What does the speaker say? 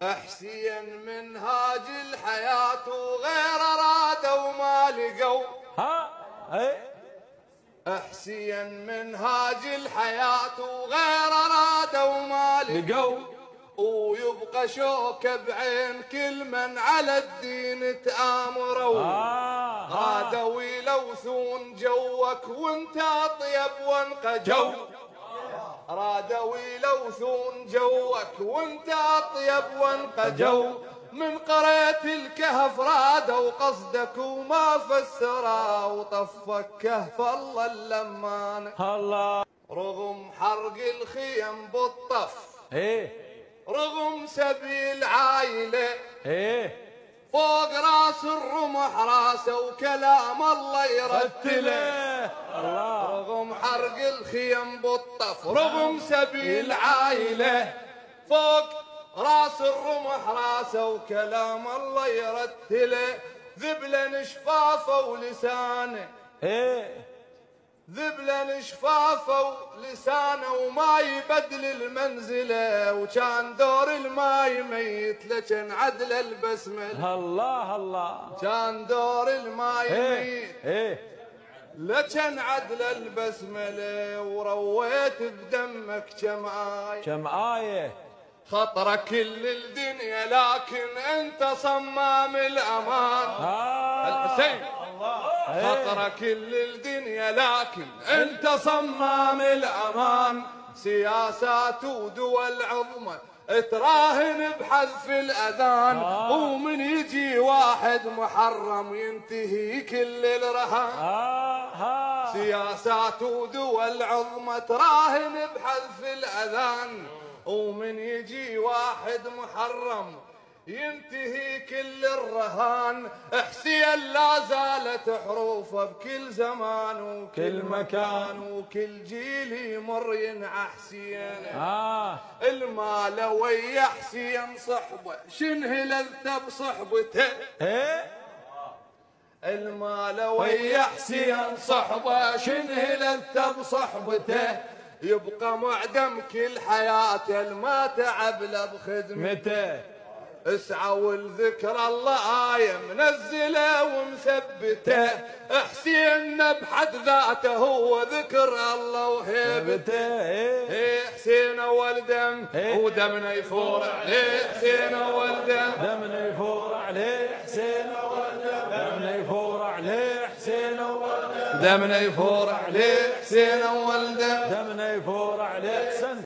حسين منهاج الحياة وغير رادوا وما لقوا. حسين منهاج الحياة وغير رادوا وما لقوا. ويبقى شوك بعين كل من على الدين تآمروا. رادوا يلوثون جوك وانت اطيب وانقجوا. رادوا يلوثون جوك وانت اطيب وانقجوا. من قرية الكهف رادوا قصدك وما فسرا. وطفك كهف الله اللمان الله. رغم حرق الخيم بالطف رغم سبيل عايله فوق راس الرمح راسه وكلام الله يرتله. رغم حرق الخيم بالطف رغم سبيل عايله فوق راس الرمح راسه وكلام الله يرتله. ذبلا شفافه ولسانه ذبلا شفافه ولسانه وما يبدل المنزله. وكان دور الماي ميت لكن عدل البسمله. الله الله كان دور الماي ميت لكن عدل البسمله. ورويت بدمك كم آية خطرة كل الدنيا لكن انت صمام الامان. الحسين خطرة كل الدنيا لكن انت صمام الامان. سياسات ودول عظمى تراهن بحذف الاذان. ومن يجي واحد محرم ينتهي كل الرهان. سياسات ودول عظمى تراهن بحذف الاذان. ومن يجي واحد محرم ينتهي كل الرهان. حسين لا زالت حروفه بكل زمان وكل مكان. وكل جيل يمر ينعى حسين. المال ويا حسين صحبه شنه لذته بصحبته. المال ويا حسين صحبه شنه لذته بصحبته. يبقى معدم كل حياته ما تعب له بخدمته. اسعوا لذكر الله آية منزله ومثبته. حسين بحد ذاته هو ذكر الله وهيبته. حسين اول دم ودمنا يفور عليه. حسين اول دم دمنا يفور عليه. حسين اول دم دمنا يفور عليه. حسين اول دم دمنا يفور عليه. حسين اول دم دمنا يفور عليه.